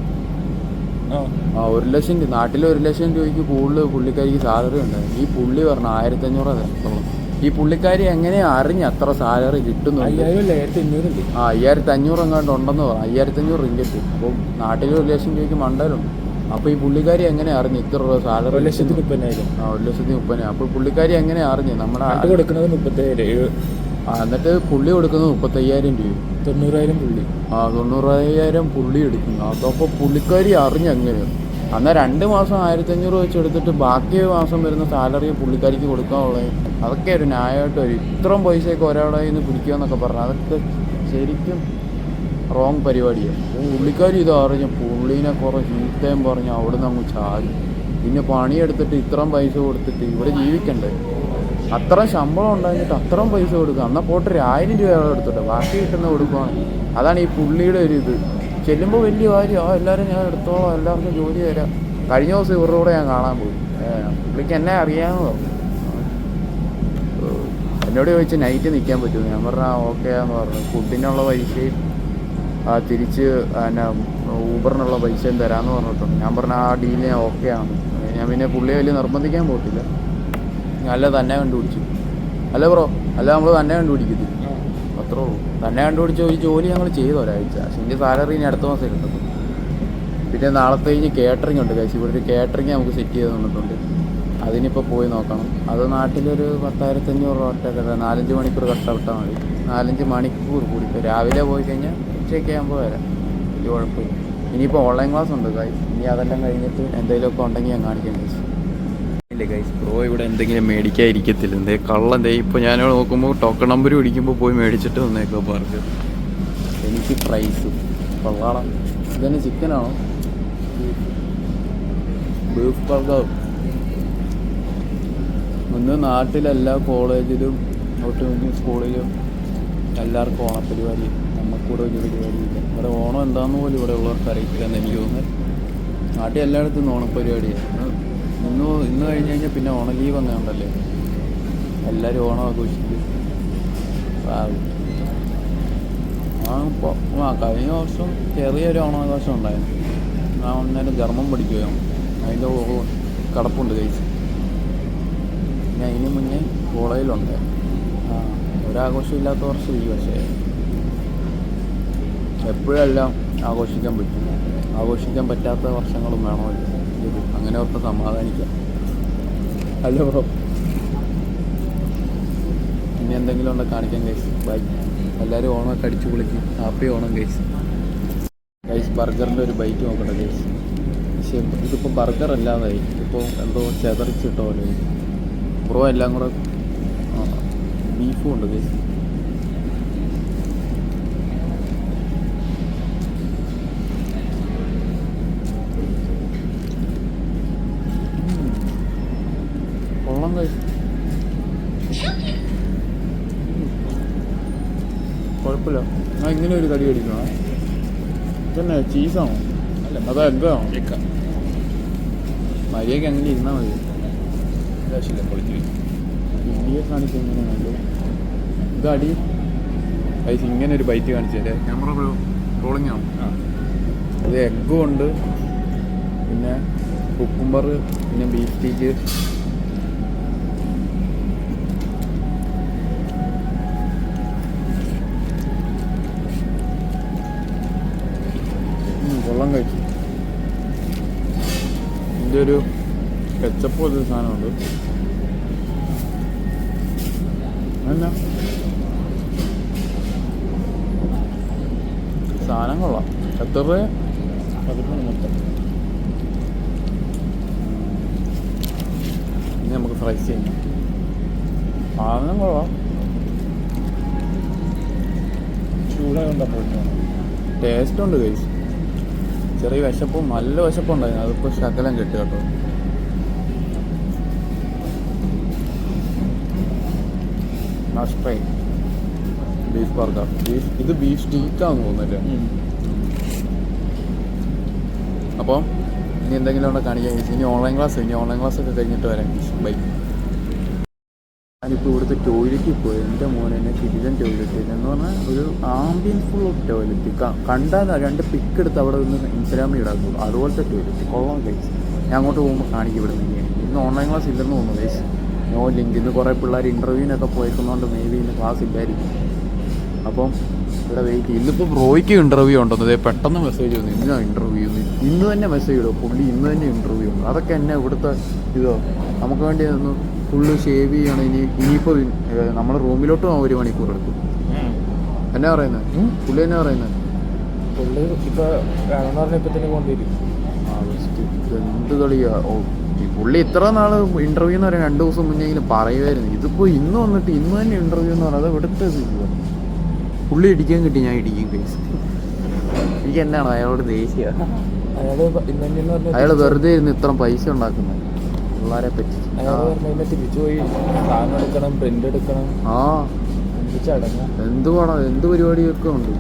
Speaker 1: 1,00,000 രൂപ നാട്ടിൽ 1,00,000 രൂപയ്ക്ക് കൂടുതൽ പുള്ളിക്കാരിക്ക് സാലറി ഉണ്ടായിരുന്നു. ഈ പുള്ളി പറഞ്ഞു 1,500 തരത്തുള്ളൂ. ഈ പുള്ളിക്കാരി എങ്ങനെയാ അറിഞ്ഞ് അത്ര സാലറി കിട്ടുന്നുണ്ട്? 5,500 എങ്ങാണ്ട് ഉണ്ടെന്ന് പറഞ്ഞു, 5,500 റിങ്കറ്റ്. അപ്പം നാട്ടിൽ 1,00,000 രൂപയ്ക്ക് മണ്ടലുണ്ട്. അപ്പോൾ ഈ പുള്ളിക്കാരി എങ്ങനെ അറിഞ്ഞ് ഇത്ര രൂപ സാലറി?
Speaker 2: 1,30,000.
Speaker 1: 1,30,000. അപ്പോൾ പുള്ളിക്കാരി എങ്ങനെ അറിഞ്ഞ്? നമ്മുടെ
Speaker 2: കൊടുക്കുന്നത് 37,000.
Speaker 1: എന്നിട്ട് പുള്ളി കൊടുക്കുന്നത് 35,000 രൂപ.
Speaker 2: 90,000 പുള്ളി.
Speaker 1: 90,000 പുള്ളി എടുക്കുന്നു. അപ്പോൾ പുള്ളിക്കാരി അറിഞ്ഞെങ്ങനെ? എന്നാൽ 2 മാസം 1,500 വെച്ച് എടുത്തിട്ട് ബാക്കി മാസം വരുന്ന സാലറി പുള്ളിക്കാരിക്ക് കൊടുക്കാനുള്ളത്. അതൊക്കെ ഒരു ന്യായമായിട്ട് വരും. ഇത്രയും പൈസയൊക്കെ ഒരാളെ നിന്ന് പിടിക്കുക എന്നൊക്കെ പറഞ്ഞു, അതൊക്കെ ശരിക്കും റോങ് പരിപാടിയാണ്. പുള്ളിക്കാരി ഇത് അറിഞ്ഞ് പുള്ളീനെ കുറേ ചീത്തയും പറഞ്ഞ് അവിടെ നിന്ന് അങ്ങ് ചാടി. പിന്നെ പണിയെടുത്തിട്ട് ഇത്രയും പൈസ കൊടുത്തിട്ട് ഇവിടെ ജീവിക്കണ്ടേ? അത്രയും ശമ്പളം ഉണ്ടായിട്ട് അത്രയും പൈസ കൊടുക്കുക. എന്നാൽ പോട്ട് 1,000 രൂപ എടുത്തിട്ട് ബാക്കി കിട്ടുന്ന കൊടുക്കുകയാണ്. അതാണ് ഈ പുള്ളിയുടെ ഒരു ഇത്. ചെല്ലുമ്പോൾ വലിയ കാര്യം, എല്ലാവരും ഞാൻ എടുത്തോളാം, എല്ലാവർക്കും ജോലി തരാം. കഴിഞ്ഞ ദിവസം ഇവരുടെ കൂടെ ഞാൻ കാണാൻ പോയി. പുള്ളിക്ക് എന്നെ അറിയാമെന്നോ? എന്നോട് ചോദിച്ച് നൈറ്റ് നിൽക്കാൻ പറ്റുമോ? ഞാൻ പറഞ്ഞാൽ ഓക്കെ എന്ന് പറഞ്ഞു. ഫുഡിനുള്ള പൈസയും തിരിച്ച് പിന്നെ ഊബറിനുള്ള പൈസയും തരാമെന്ന് പറഞ്ഞിട്ടുണ്ട്. ഞാൻ പറഞ്ഞ ആ ഡീല് ഞാൻ ഓക്കെ ആണ്. ഞാൻ പിന്നെ പുള്ളിയെ വലിയ നിർബന്ധിക്കാൻ പോയിട്ടില്ല. അല്ല തന്നെ കണ്ടുപിടിച്ചു. അല്ല ബ്രോ, അല്ല നമ്മൾ തന്നെ കണ്ടുപിടിക്കത്തില്ല, അത്രേ ഉള്ളൂ. തന്നെ കണ്ടുപിടിച്ച ഈ ജോലി ഞങ്ങൾ ചെയ്തു ഒരാഴ്ച. പക്ഷേ എൻ്റെ സാലറി ഇനി അടുത്ത മാസം കിട്ടും. പിന്നെ നാളത്തെ കഴിഞ്ഞ് കേറ്ററിംഗ് ഉണ്ട് കഴിച്ച്. ഇവിടെ ഒരു കേറ്ററിംഗ് നമുക്ക് സെറ്റ് ചെയ്ത് തന്നിട്ടുണ്ട്. അതിനിപ്പോൾ പോയി നോക്കണം. അത് നാട്ടിലൊരു 10,500 രൂപ ഒറ്റ 4-5 മണിക്കൂർ കഷ്ടപ്പെട്ടാൽ മതി. 4-5 മണിക്കൂർ കൂടി. ഇപ്പോൾ രാവിലെ പോയി കഴിഞ്ഞാൽ ഉച്ചയൊക്കെ ആകുമ്പോൾ വരാം, വലിയ കുഴപ്പമില്ല. ഇനിയിപ്പോൾ ഓൺലൈൻ ക്ലാസ് ഉണ്ട് ഗൈസ്. ഇനി അതെല്ലാം കഴിഞ്ഞിട്ട് എന്തെങ്കിലുമൊക്കെ ഉണ്ടെങ്കിൽ ഞാൻ കാണിക്കാം ഗൈസ്. ഇല്ല ഗൈസ്, ബ്രോ ഇവിടെ എന്തെങ്കിലും മേടിക്കാതിരിക്കത്തില്ല. എന്തേ കള്ളെന്തേ ഇപ്പോൾ ഞാനിവിടെ നോക്കുമ്പോൾ ടോക്കൺ നമ്പർ പിടിക്കുമ്പോൾ പോയി മേടിച്ചിട്ട് വന്നേക്കോ ബർഗർ. എനിക്ക് പ്രൈസ് കൊള്ളാം. ഇതന്നെ ചിക്കനാണോ? Beef burger. ഒന്ന് നാട്ടിലെല്ലാ കോളേജിലും ഒട്ടുമിക്ക സ്കൂളിലും എല്ലാവർക്കും ഓണപ്പരിപാടി. നമുക്കിവിടെ ഒരു പരിപാടിയില്ല. ഇവിടെ ഓണം എന്താണെന്ന് പോലും ഇവിടെ ഉള്ളവർക്ക് അറിയില്ലെന്ന് എനിക്ക് തോന്നുന്നത്. നാട്ടിൽ എല്ലായിടത്തും ഓണപ്പരിപാടിയാണ്. ഇന്ന് കഴിഞ്ഞ് കഴിഞ്ഞാൽ പിന്നെ ഓണ ലീവ് അങ്ങനെ ഉണ്ടല്ലേ, എല്ലാവരും ഓണം ആഘോഷിക്കും. കഴിഞ്ഞ വർഷം ചെറിയൊരു ഓണാഘോഷം ഉണ്ടായിരുന്നു. ഞാൻ ഒന്നേരം ജർമ്മൻ പഠിക്കുകയാണ്, അതിൻ്റെ കിടപ്പുണ്ട് കഴിച്ച്. ഞാൻ ഇതിന് മുന്നേ കോളേജിലുണ്ട്. ഒരാഘോഷം ഇല്ലാത്ത വർഷം ഈ പക്ഷേ എപ്പോഴെല്ലാം ആഘോഷിക്കാൻ പറ്റും. ആഘോഷിക്കാൻ പറ്റാത്ത വർഷങ്ങളും വേണമല്ലോ. ഇത് അങ്ങനെ ഓർത്ത് സമാധാനിക്കാം. അല്ല ബ്രോ, ഇനി എന്തെങ്കിലും ഉണ്ടോ കാണിക്കാൻ ഗൈസ്. ബൈ. എല്ലാവരും ഓണമൊക്കെ അടിച്ചു പൊളിക്കും. Happy Onam guys. ബർഗറിൻ്റെ ഒരു ബൈറ്റ് നോക്കട്ടെ ഗൈസ്. പക്ഷേ ഇതിപ്പോൾ ബർഗർ അല്ലാതായി, ഇപ്പോൾ എന്തോ ചെതറിച്ചിട്ട പോലെ. ബ്രോ എല്ലാം കൂടെ ബീഫും ഉണ്ട് ഗൈസ്. കൊള്ളാം ഗൈസ്, കുഴപ്പമില്ല. ഞാൻ ഇങ്ങനെ ഒരു കടി അടിക്കണം. ഇതന്നെ ചീസാണോ? അല്ല, അതാ എഗ്ഗാണോ? മര്യാദയ്ക്ക് അങ്ങനെ ഇരുന്നാൽ മതി. ഇന്ത്യയെ കാണിച്ച് എങ്ങനെയാണല്ലോ ഇത് അടി പൈസ. ഇങ്ങനെ ഒരു ബൈറ്റ് കാണിച്ചല്ലേ? ക്യാമറ റോളിംഗ് ആണ്. അത് എഗ്ഗും ഉണ്ട്, പിന്നെ കുക്കുംബർ, പിന്നെ ബീഫ് സ്റ്റീക്ക്, കൊള്ളം കഴിച്ചു. ഇതിൻ്റെ ഒരു കെച്ചപ്പ് പോലൊരു സാധനമുണ്ട്. എന്നാ സാധനം കൊള്ളാം. എത്ര രൂപ?
Speaker 2: 11 മൊത്തം.
Speaker 1: ഇനി നമുക്ക് ഫ്രൈ ചെയ്യാം. സാധനം കൊള്ളാം.
Speaker 2: ചൂടായുണ്ടപ്പോൾ
Speaker 1: ടേസ്റ്റ് ഉണ്ട് കഴിച്ച്. ചെറിയ വിശപ്പും നല്ല വിശപ്പുണ്ടായിരുന്നു. അതിപ്പോൾ ശകലം കിട്ടുക കേട്ടോ. Must try beef burger. ഇത് ബീഫ് സ്റ്റീക്കാന്ന് തോന്നുന്നില്ല. അപ്പോൾ ഇനി എന്തെങ്കിലും ഉണ്ടോ കാണിക്കാൻ. ഇനി ഓൺലൈൻ ക്ലാസ് ഒക്കെ കഴിഞ്ഞിട്ട് വരാം. ബൈ. ഞാനിപ്പോൾ ഇവിടുത്തെ ടോയ്ലറ്റിൽ പോയി. എൻ്റെ മോനെ എന്നെ കിടിലൻ ടോയ്ലറ്റ് എന്ന് പറഞ്ഞാൽ ഒരു ആംബിയൻസ് ഫുൾ ഓഫ് ടോയ്ലറ്റ്. കണ്ടാൽ 2 പിക്ക് എടുത്ത് അവിടെ നിന്ന് ഇൻസ്റ്റാഗ്രാമിൽ ഇടാക്കുള്ളൂ. അതുപോലത്തെ ടോയ്ലറ്റ് കൊള്ളാം കഴിച്ച്. ഞാൻ അങ്ങോട്ട് പോകുമ്പോൾ കാണിക്കും ഇവിടെ നിന്ന്. ഇന്ന് ഓൺലൈൻ ക്ലാസ് ഇല്ലെന്ന് തോന്നുന്നു കഴിച്ച്. No link. ഇന്ന് കുറേ പിള്ളേർ ഇൻ്റർവ്യൂവിനൊക്കെ പോയിരിക്കുന്നതുകൊണ്ട് മേ ബി ഇന്ന് ക്ലാസ് ഇല്ലായിരിക്കും. അപ്പം ഇവിടെ വെയിറ്റ് ചെയ്യും. ഇന്നിപ്പോൾ ബ്രോയ്ക്ക് ഇൻ്റർവ്യൂ ഉണ്ടെന്ന് പെട്ടെന്ന് മെസ്സേജ് വന്നു. ഇന്നാ ഇൻ്റർവ്യൂ ഇന്ന് തന്നെ മെസ്സേജ് ഇടും. പുള്ളി ഇന്ന് തന്നെ ഇൻ്റർവ്യൂ ഉണ്ട്. അതൊക്കെ എന്നെ ഇവിടുത്തെ ഇതോ നമുക്ക് വേണ്ടി ഒന്ന് ഫുള്ള് ഷേവ് ചെയ്യണം. ഇനിയിപ്പോൾ നമ്മൾ റൂമിലോട്ട് 1 മണിക്കൂർ എടുക്കും. എന്നാ പറയുന്നത് പുള്ളി? എന്നാ പറയുന്നത്
Speaker 2: പുള്ളി ഇപ്പോൾ വേണമെന്ന് പറഞ്ഞാൽ ഇപ്പം തന്നെ കൊണ്ടുവരും.
Speaker 1: എന്ത് കളിയാ. ഓ, ഈ പുള്ളി ഇത്ര നാൾ ഇൻ്റർവ്യൂ എന്ന് പറയാൻ 2 ദിവസം മുന്നെങ്കിലും പറയുമായിരുന്നു. ഇതിപ്പോൾ ഇന്ന് വന്നിട്ട് ഇന്ന് തന്നെ ഇൻ്റർവ്യൂ എന്ന് പറയുന്നത് ഇവിടുത്തെ പുള്ളി ഇടിക്കാൻ കിട്ടി. ഞാൻ ഇടിക്കും കേസ്. എനിക്ക് എന്നാണ് അയാളോട് ദേഷ്യ. അയാൾ വെറുതെ ഇരുന്ന് ഇത്ര പൈസ ഉണ്ടാക്കുന്നത് പിള്ളേരെ പറ്റി.
Speaker 2: തിരിച്ചു പോയി സാധനം എടുക്കണം, പ്രിന്റ് എടുക്കണം.
Speaker 1: എന്ത് വേണം, എന്ത് പരിപാടിയൊക്കെ ഉണ്ട്.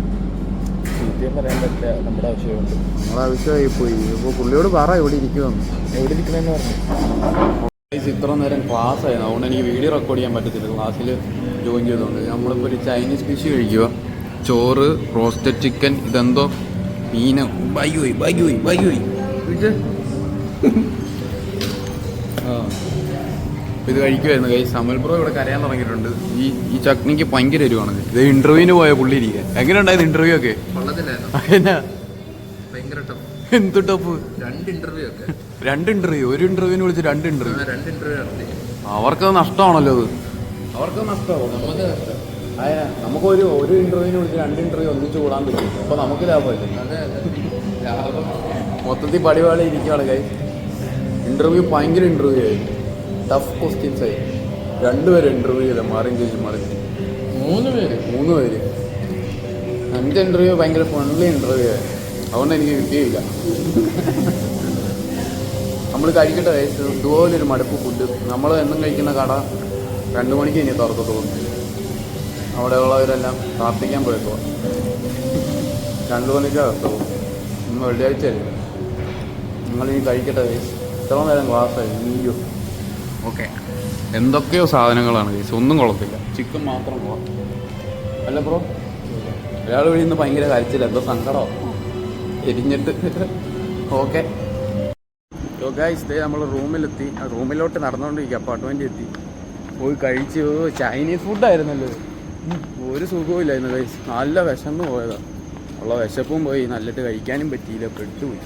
Speaker 2: പറയാൻ പറ്റില്ല. നമ്മുടെ ആവശ്യമുണ്ട്.
Speaker 1: നമ്മളെ ആവശ്യമായി പോയി. ഇപ്പോൾ പുള്ളിയോട് പറ എവിടെ ഇരിക്കുമെന്ന്.
Speaker 2: എവിടെ ഇരിക്കണമെന്ന് പറഞ്ഞു.
Speaker 1: ഇത്ര നേരം ക്ലാസ് ആയിരുന്നു. അതുകൊണ്ട് എനിക്ക് വീഡിയോ റെക്കോർഡ് ചെയ്യാൻ പറ്റത്തില്ല. ക്ലാസ്സിൽ ജോയിൻ ചെയ്തുകൊണ്ട് നമ്മളിപ്പോൾ ഒരു ചൈനീസ് ഡിഷ് കഴിക്കുക. ചോറ്, റോസ്റ്റഡ് ചിക്കൻ, ഇതെന്തോ മീന്. ബൈ ഇത് കഴിക്കുമായിരുന്നു കൈ. സമൽ ബ്രോ ഇവിടെ കരയാൻ തുടങ്ങിയിട്ടുണ്ട്. ഈ ചട്നിക്ക് ഭയങ്കര എരിവാണ്. ഇത് ഇൻ്റർവ്യൂവിന് പോയ പുള്ളി ഇരിക്കുക. എങ്ങനെ ഉണ്ടായത് ഇൻ്റർവ്യൂ ഒക്കെ? എന്നാ എന്ത് ടഫ്. 2 ഇൻ്റർവ്യൂ. ഒരു ഇൻ്റർവ്യൂവിന് വിളിച്ച് 2 ഇൻ്റർവ്യൂ. അവർക്കത് നഷ്ടമാണല്ലോ. അത് അവർക്ക് നഷ്ടമാവും. നമുക്ക് ഒരു ഇൻ്റർവ്യൂവിന് വിളിച്ച് 2 ഇൻ്റർവ്യൂ ഒന്നിച്ച് കൂടാൻ പറ്റും. അപ്പോൾ നമുക്ക് ലാഭമല്ലേ. മൊത്തത്തിൽ പടിപാടി ഇരിക്കുകയാണ് കൈ. ഇൻ്റർവ്യൂ ഭയങ്കര ഇൻ്റർവ്യൂ ആയി. ടഫ് ക്വസ്റ്റ്യൻസ് ആയി. 2 പേര് ഇൻ്റർവ്യൂ ചെയ്ത മാറിയും ചേച്ചി 3 പേര്. 5 ഇൻ്റർവ്യൂ ഭയങ്കര ഫ്രണ്ട്ലി ഇൻ്റർവ്യൂ ആയി. അതുകൊണ്ട് എനിക്ക് കിട്ടിയില്ല. നമ്മൾ കഴിക്കട്ടെ. ഇതുപോലൊരു മടുപ്പ് ഫുഡ്. നമ്മൾ എന്നും കഴിക്കുന്ന കട 2 മണിക്ക് ഇനി തുറക്കത്തുള്ളൂ. അവിടെ ഉള്ളവരെല്ലാം പ്രാർത്ഥിക്കാൻ പോയേക്കോ. 2 മണിക്കാണ് തുറക്കത്തുള്ളൂ. ഇന്ന് വെള്ളിയാഴ്ച അല്ലേ. നിങ്ങളിനി കഴിക്കട്ടെ. ഇത്ര നേരം ക്ലാസ്സായി. നീയോ ഓക്കെ. എന്തൊക്കെയോ സാധനങ്ങളാണ് കേസ്. ഒന്നും കൊള്ളത്തില്ല. ചിക്കൻ മാത്രം കൊള്ളാം. അല്ല ബ്രോ, ഒരാൾ വഴി ഇന്ന് ഭയങ്കര കരച്ചില്ല. എന്തോ സങ്കടമോ എരിഞ്ഞിട്ട്. ഓക്കെ ഗൈസ്, ദേ നമ്മൾ റൂമിലെത്തി. റൂമിലോട്ട് നടന്നുകൊണ്ടിരിക്കുക. അപ്പാർട്ട്മെൻറ്റിൽ എത്തി. പോയി കഴിച്ച്. ചൈനീസ് ഫുഡായിരുന്നല്ലോ. ഒരു സുഖവുമില്ലായിരുന്നു ഗൈസ്. നല്ല വിശന്ന് പോയതാണ്. ഉള്ള വിശപ്പും പോയി. നല്ലിട്ട് കഴിക്കാനും പറ്റിയില്ല. പെട്ടുപോയി.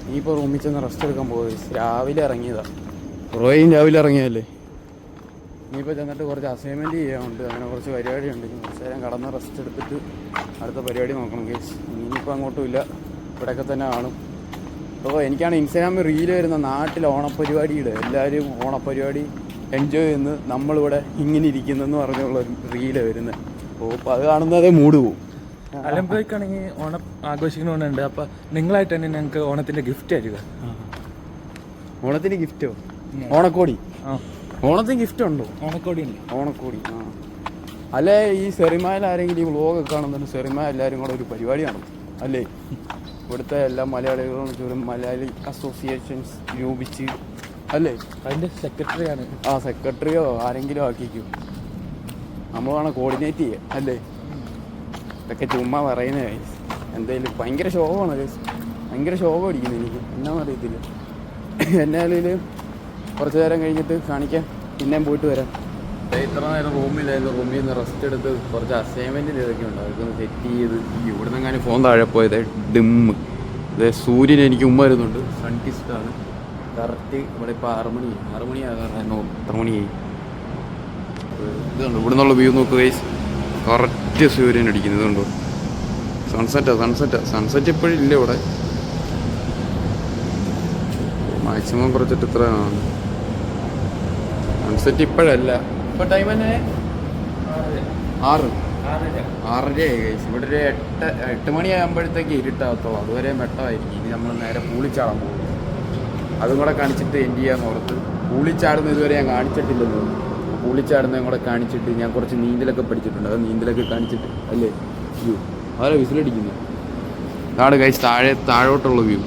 Speaker 1: ഇനിയിപ്പോൾ റൂമിൽ ചെന്ന് റെസ്റ്റ് എടുക്കാൻ പോയി. രാവിലെ ഇറങ്ങിയതാണ്. റോയും രാവിലെ ഇറങ്ങിയതല്ലേ. ഇനിയിപ്പോൾ ചെന്നിട്ട് കുറച്ച് അസൈൻമെൻറ്റ് ചെയ്യാനുണ്ട്. അങ്ങനെ കുറച്ച് പരിപാടിയുണ്ട്. കുറച്ച് നേരം കടന്ന് റെസ്റ്റ് എടുത്തിട്ട് അടുത്ത പരിപാടി നോക്കണം കേസ്. ഇനിയിപ്പോൾ അങ്ങോട്ടും ഇല്ല. ഇവിടെയൊക്കെ തന്നെ കാണും. അപ്പോൾ എനിക്കാണ് ഇൻസ്റ്റാഗ്രാമിൽ റീല് വരുന്ന നാട്ടിൽ ഓണപ്പരിപാടിയുടെ എല്ലാവരും ഓണപ്പരിപാടി എൻജോയ് ചെയ്യുന്നു, നമ്മളിവിടെ ഇങ്ങനെ ഇരിക്കുന്നെന്ന് പറഞ്ഞുള്ള റീല് വരുന്നത്. അപ്പോൾ അത് കാണുന്നതേ മൂഡ് പോവും.
Speaker 2: അലമ്പുഴക്കാണെങ്കിൽ ഓണം ആഘോഷിക്കണമെന്നുണ്ട്. അപ്പോൾ നിങ്ങളായിട്ട് തന്നെ ഞങ്ങൾക്ക് ഓണത്തിൻ്റെ ഗിഫ്റ്റ് തരിക.
Speaker 1: ഓണത്തിന് ഗിഫ്റ്റോ? ഓണക്കോടി. ഓണത്തിന് ഗിഫ്റ്റ് ഉണ്ടോ?
Speaker 2: ഓണക്കോടി ഉണ്ട്.
Speaker 1: ഓണക്കോടി. അല്ലേ ഈ സെറിമയിൽ ആരെങ്കിലും ഈ വ്ളോഗൊക്കെ കാണുന്നുണ്ട്. സെറിമ എല്ലാവരും കൂടെ ഒരു പരിപാടി നടത്തും അല്ലേ? ഇവിടുത്തെ എല്ലാ മലയാളികളും ചുരം മലയാളി അസോസിയേഷൻസ് രൂപിച്ച് അല്ലേ?
Speaker 2: അതിൻ്റെ സെക്രട്ടറിയാണ്.
Speaker 1: സെക്രട്ടറിയോ ആരെങ്കിലും ആക്കിക്കും. നമ്മൾ വേണം കോർഡിനേറ്റ് ചെയ്യാം അല്ലേ? ഇതൊക്കെ ചുമ്മാ പറയുന്നത്. എന്തായാലും ഭയങ്കര ശോകമാണ്. ഭയങ്കര ശോകം അടിക്കുന്നു എനിക്ക്. എന്നാന്ന് അറിയത്തില്ല. എന്നാലും കുറച്ച് നേരം കഴിഞ്ഞിട്ട് കാണിക്കാം, പിന്നെയും പോയിട്ട് വരാം. ഇത്ര നേരം റൂമിലായിരുന്നു. റൂമിൽ നിന്ന് റെസ്റ്റ് എടുത്ത് കുറച്ച് അസൈൻമെൻറ്റിൻ്റെ ഇതൊക്കെ ഉണ്ട്, അതൊക്കെ ഒന്ന് സെറ്റ് ചെയ്ത് ഇവിടെ നിന്നെങ്ങാനും ഫോൺ താഴെ പോയത് ഡിമ്മ്. ഇതേ സൂര്യൻ എനിക്ക് ഉമ്മ വരുന്നുണ്ട്, സൺകിസ്റ്റാണ്. കറക്റ്റ് ഇവിടെ ഇപ്പോൾ 6 മണിയാകാറായിരുന്നു. എത്ര മണിയായി? ഇതുണ്ട് ഇവിടെ നിന്നുള്ള വ്യൂ നോക്കുക ഗൈസ്. കറക്റ്റ് സൂര്യൻ അടിക്കുന്നത് ഇതുണ്ടോ? സൺസെറ്റ് ഇപ്പോഴും ഇല്ല ഇവിടെ. മാക്സിമം കുറച്ചിട്ട് ഇത്ര സൺസെറ്റ് ഇപ്പോഴല്ല. ഇപ്പോൾ ടൈം തന്നെ 6:30 ഗൈസ്. ഇവിടെ ഒരു 8 മണിയാകുമ്പോഴത്തേക്ക് ഇരുട്ടാകത്തുള്ളൂ, അതുവരെ വെട്ടമായിരിക്കും. ഇനി നമ്മൾ നേരെ പൂളിച്ചാടാൻ പോകും. അതും കൂടെ കാണിച്ചിട്ട് എൻഡ് ചെയ്യാൻ ഓർത്ത്. പൂളിച്ചാടുന്ന ഇതുവരെ ഞാൻ കാണിച്ചിട്ടില്ലല്ലോ. പൂളിച്ചാടുന്നതും കൂടെ കാണിച്ചിട്ട് ഞാൻ കുറച്ച് നീന്തലൊക്കെ പഠിച്ചിട്ടുണ്ട്, അത് നീന്തലൊക്കെ കാണിച്ചിട്ട് അല്ലേ വ്യൂ. ആരാ വിസിലടിക്കുന്നത്? ഇതാണ് ഗൈസ് താഴോട്ടുള്ള വ്യൂ.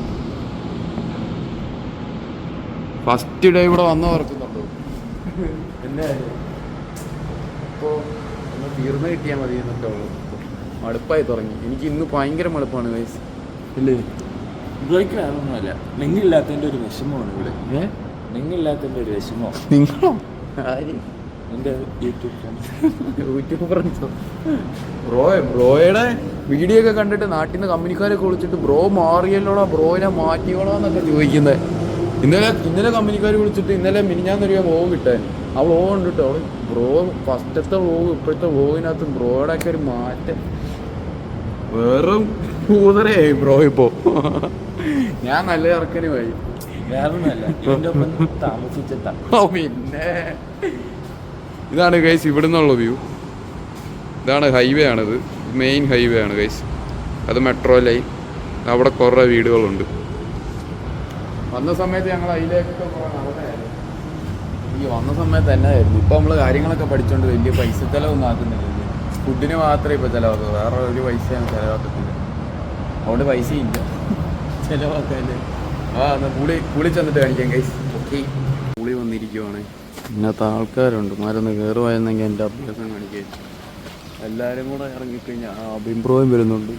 Speaker 1: ഫസ്റ്റ് ഡേ ഇവിടെ വന്നവർക്കുന്നുണ്ടോ? പിന്നെ ഇപ്പോൾ ഒന്ന് തീർന്ന് കിട്ടിയാൽ മതി എന്നൊക്കെ ഉള്ളു. മടുപ്പായി തുടങ്ങി എനിക്ക്. ഇന്ന് ഭയങ്കര മടുപ്പാണ് ഗൈസ്. ഇല്ലേ
Speaker 2: ബ്രോയ്ക്കാരൊന്നുമല്ല, നിങ്ങളില്ലാത്തതിൻ്റെ ഒരു വിഷമമാണ് ഇവിടെ. നിങ്ങളില്ലാത്തതിൻ്റെ ഒരു വിഷമോ?
Speaker 1: നിങ്ങളോ? ആര്?
Speaker 2: എൻ്റെ
Speaker 1: യൂട്യൂബ് ഫ്രണ്ട്സോ? ബ്രോയുടെ വീഡിയോ ഒക്കെ കണ്ടിട്ട് നാട്ടിൽ നിന്ന് കമ്പനിക്കാരൊക്കെ വിളിച്ചിട്ട് ബ്രോ മാറിയല്ലോടാ, ബ്രോയിനെ മാറ്റിയോളാന്നൊക്കെ ചോദിക്കുന്നത്. ഇന്നലെ കമ്പനിക്കാർ വിളിച്ചിട്ട് ഇന്നലെ മിനിഞ്ഞാന്നൊരു വ്ലോഗ് കിട്ടാൻ. ആ വ്ലോഗ് കണ്ടിട്ട് അവൾ ബ്രോ ഫസ്റ്റത്തെ വ്ലോഗ് ഇപ്പോഴത്തെ വ്ലോഗിനകത്ത് ബ്രോയുടെ ഒക്കെ ഒരു മാറ്റം വെറും കൂതറയായി ബ്രോ ഇപ്പോൾ. ഞാൻ നല്ല ഇറക്കനുമായി. പിന്നെ ഇതാണ് ഗൈസ് ഇവിടെ നിന്നുള്ള വ്യൂ. ഇതാണ് ഹൈവേ ആണിത്, മെയിൻ ഹൈവേ ആണ് ഗൈസ്. അത് മെട്രോ ലൈൻ. അവിടെ കുറേ വീടുകളുണ്ട്. വന്ന സമയത്ത് ഞങ്ങൾ അതിലേക്കൊക്കെ കുറേ നടന്നായിരുന്നു. ഈ വന്ന സമയത്ത് എന്നായിരുന്നു. ഇപ്പം നമ്മൾ കാര്യങ്ങളൊക്കെ പഠിച്ചുകൊണ്ട് വലിയ പൈസ ചിലവൊന്നും ആക്കുന്നില്ല. ഫുഡിന് മാത്രമേ ഇപ്പോൾ ചിലവാക്കുക, വേറെ ഒരു പൈസയാണ് ചിലവാക്കത്തില്ല. അതുകൊണ്ട് പൈസയില്ല ചിലവാക്കാല്ലേ. എന്നാൽ പുളി ചെന്നിട്ട് കാണിക്കാം ഗൈസ്. ഓക്കെ, പുളി വന്നിരിക്കുവാണ്. ഇന്നത്തെ ആൾക്കാരുണ്ട്. മരന്ന് കയറുമായിരുന്നെങ്കിൽ എൻ്റെ അഭ്യാസം കാണിക്കാൻ. എല്ലാവരും കൂടെ ഇറങ്ങിക്കഴിഞ്ഞാൽ ബിംബ്രോയും വരുന്നുണ്ട്.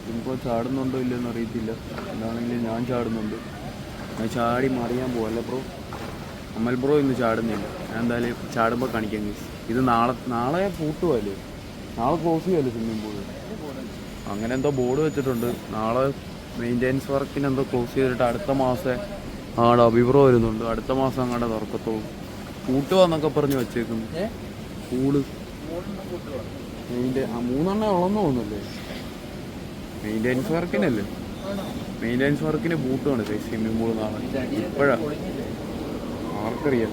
Speaker 1: ബിംബ്രോ ചാടുന്നുണ്ടോ ഇല്ലെന്ന് അറിയത്തില്ല. എന്താണെങ്കിലും ഞാൻ ചാടുന്നുണ്ട്. ഞാൻ ചാടി മറിയാൻ പോകല്ല ബ്രോ. അമൽ ബ്രോ ഇന്ന് ചാടുന്നില്ല. ഞാൻ എന്തായാലും ചാടുമ്പോൾ കാണിക്കാം ഗൈസ്. ഇത് നാളെ പൂട്ടുമല്ലേ, നാളെ ക്ലോസ് ചെയ്യുമല്ലോ സ്വിമ്മിംഗ് പൂള്. അങ്ങനെ എന്തോ ബോർഡ് വെച്ചിട്ടുണ്ട്. നാളെ മെയിൻ്റെനൻസ് വർക്കിന് എന്തോ ക്ലോസ് ചെയ്തിട്ട് അടുത്ത മാസം അങ്ങോട്ട് അഭിപ്രോ വരുന്നുണ്ട്. അടുത്ത മാസം അങ്ങോട്ട് തുറക്കത്തുള്ളൂ. പൂട്ടുവാന്നൊക്കെ പറഞ്ഞ് വെച്ചേക്കുന്നു. പൂള് 3 ഉള്ളെന്ന് തോന്നുന്നല്ലേ. മെയിൻ്റെനൻസ് വർക്കിനല്ലേ, മെയിൻ്റെനൻസ് വർക്കിന് പൂട്ടുമാണ് സ്വിമ്മിംഗ് പൂള് നാളെ. ഇപ്പോഴാണ് ആർക്കറിയാം.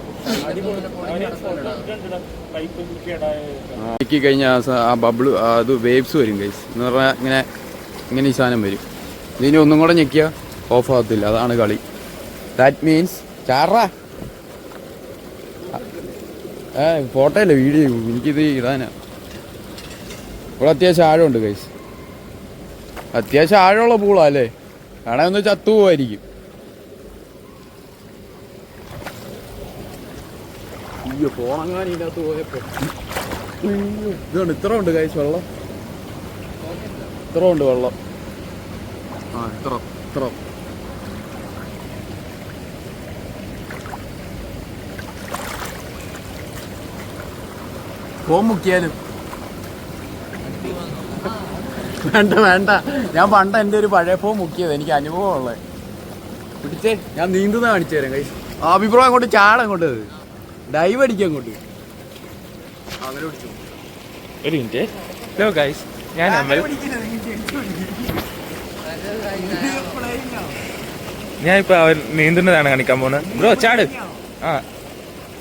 Speaker 1: ആക്കി കഴിഞ്ഞാൽ ആ ബബിള് അത് വേവ്സ് വരും ഗൈസ്. എന്ന് പറഞ്ഞാൽ ഇങ്ങനെ ഈ സാധനം വരും. ഇതിന് ഒന്നും കൂടെ ഞെക്കിയാൽ ഓഫ് ആകത്തില്ല. അതാണ് കളി. ദാറ്റ് മീൻസ് ചാറാ ഫോട്ടോ അല്ലേ വീഡിയോ. എനിക്കിത് ഇടാനാ. ഇവിടെ അത്യാവശ്യം ആഴമുണ്ട് ഗൈസ്. അത്യാവശ്യം ആഴമുള്ള പൂളാ അല്ലേ. കാണാൻ ഒന്ന് ചത്തു പോവായിരിക്കും. അയ്യോ ഫോണങ്ങാൻ ഇതിനകത്ത് പോയപ്പോ ഇതുകൊണ്ട് ഇത്ര ഉണ്ട് ഗൈസ് വെള്ളം. ഇത്ര ഉണ്ട് വെള്ളം. ഇത്ര ഫോൺ മുക്കിയാലും വേണ്ട. ഞാൻ പണ്ട് എൻ്റെ ഒരു പഴയ ഫോൺ മുക്കിയത്, എനിക്ക് അനുഭവം ഉള്ളത്. പിടിച്ചേ, ഞാൻ നീന്തുന്ന കാണിച്ചു തരാം കൈ. അഭിപ്രായം അങ്ങോട്ട് ചാടങ്ങോട്ട് ഡൈവ് അടിക്കാൻ അങ്ങോട്ട്. അങ്ങനെ പിടിച്ചു.
Speaker 2: ഒരു മിനിറ്റ്. ഹലോ ഗൈസ്, ഞാൻ ഞാനിപ്പോൾ അവർ നീന്തുന്നതാണ് കാണിക്കാൻ പോകുന്നത്. ബ്രോ ചാട്.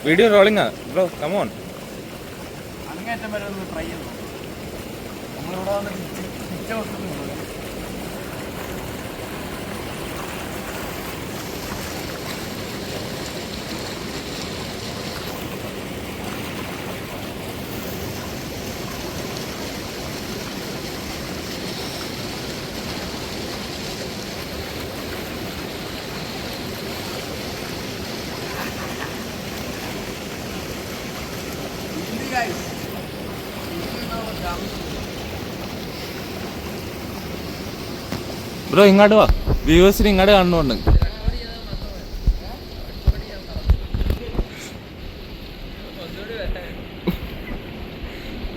Speaker 2: വീഡിയോ റോളിങ്ങാ ബ്രോ, കമോൺ.
Speaker 1: അങ്ങേറ്റം വരെ ഒന്ന് ട്രൈ ചെയ്തു. നമ്മളിവിടെ വന്ന് പിച്ച കൊടുക്കുന്നു.
Speaker 2: ബ്രോ ഇങ്ങോട്ട് വാ, വ്യൂവേഴ്സിന് ഇങ്ങോട്ട് കാണുന്നുണ്ട്.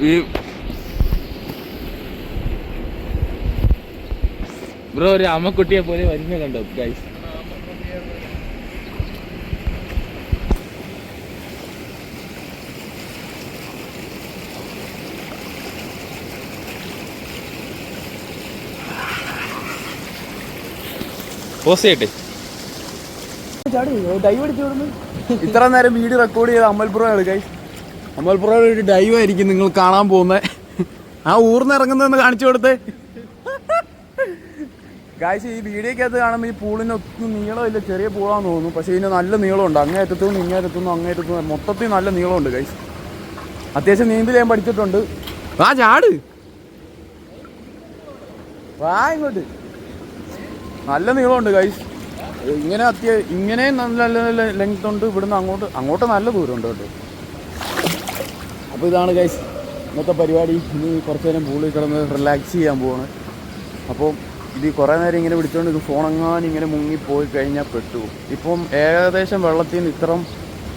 Speaker 2: ഈ ബ്രോ ഒരു അമ്മക്കുട്ടിയെ പോലെ വരുന്ന കണ്ടോ ഗൈസ്? പോസ്റ്റ് ചെയ്യട്ടെ.
Speaker 1: ഇത്ര നേരം വീഡിയോ റെക്കോർഡ് ചെയ്ത അമൽ ബ്രോ ആണ് ഗൈസ്. അമൽ ബ്രോ ഒരു ഡൈവ് ആയിരിക്കും നിങ്ങൾ കാണാൻ പോകുന്നത്. ആ ഊർന്ന് ഇറങ്ങുന്നതെന്ന് കാണിച്ചു കൊടുത്തേ ഗൈസ്. ഈ വീഡിയോക്കകത്ത് കാണുമ്പോൾ ഈ പൂളിന് ഒത്തിരി നീളമില്ല, ചെറിയ പൂളാന്ന് തോന്നുന്നു. പക്ഷേ ഇതിന് നല്ല നീളമുണ്ട്. അങ്ങേറ്റത്തുനിന്ന് ഇങ്ങേറ്റത്തുനിന്ന് അങ്ങേറ്റത്തുനിന്ന് മൊത്തത്തിൽ നല്ല നീളമുണ്ട് ഗൈസ്. അത്യാവശ്യം നീന്തൽ ഞാൻ പഠിച്ചിട്ടുണ്ട്. ആ ചാട് വാ ഇങ്ങോട്ട്. നല്ല നീളമുണ്ട് ഗൈസ്. ഇങ്ങനെ ഇങ്ങനെ നല്ല നല്ല ലെങ്ത് ഉണ്ട്. ഇവിടുന്ന് അങ്ങോട്ട് നല്ല ദൂരമുണ്ട് കേട്ടോ. അപ്പോൾ ഇതാണ് ഗൈസ് ഇന്നത്തെ പരിപാടി. ഇനി കുറച്ച് നേരം പൂളിൽ കിടന്ന് റിലാക്സ് ചെയ്യാൻ പോവാണ്. അപ്പോൾ ഇത് കുറേ നേരം ഇങ്ങനെ പിടിച്ചുകൊണ്ട് ഇത് ഫോണെങ്ങാനും ഇങ്ങനെ മുങ്ങിപ്പോയി കഴിഞ്ഞാൽ പെട്ടു. ഇപ്പം ഏകദേശം വെള്ളത്തിൽ നിന്ന് ഇത്രയും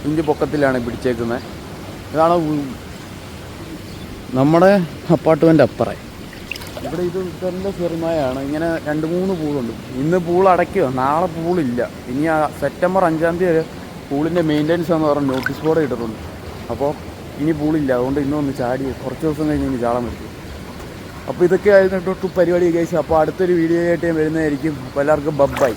Speaker 1: ഇഞ്ച് പൊക്കത്തിലാണ് പിടിച്ചേക്കുന്നത്. ഇതാണ് നമ്മുടെ അപ്പാർട്ട്മെൻ്റ് അപ്പുറം. ഇവിടെ ഇത് നല്ല ചെറുനായാണ്. ഇങ്ങനെ 2-3 പൂളുണ്ട്. ഇന്ന് പൂൾ അടയ്ക്കുക, നാളെ പൂളില്ല. ഇനി സെപ്റ്റംബർ 5-ാം തീയതി വരെ പൂളിൻ്റെ മെയിൻ്റെനൻസ് എന്ന് പറഞ്ഞ് നോട്ടീസ് ബോർഡ് ഇട്ടിട്ടുണ്ട്. അപ്പോൾ ഇനി പൂളില്ല. അതുകൊണ്ട് ഇന്നൊന്ന് ചാടി കുറച്ച് ദിവസം കഴിഞ്ഞ് ഇനി ചാടാൻ പറ്റും. അപ്പോൾ ഇതൊക്കെ ആയിരുന്നു പരിപാടി ഗൈസ്. അപ്പോൾ അടുത്തൊരു വീഡിയോ ആയിട്ട് ഞാൻ വരുന്നതായിരിക്കും. അപ്പോൾ എല്ലാവർക്കും ബൈ.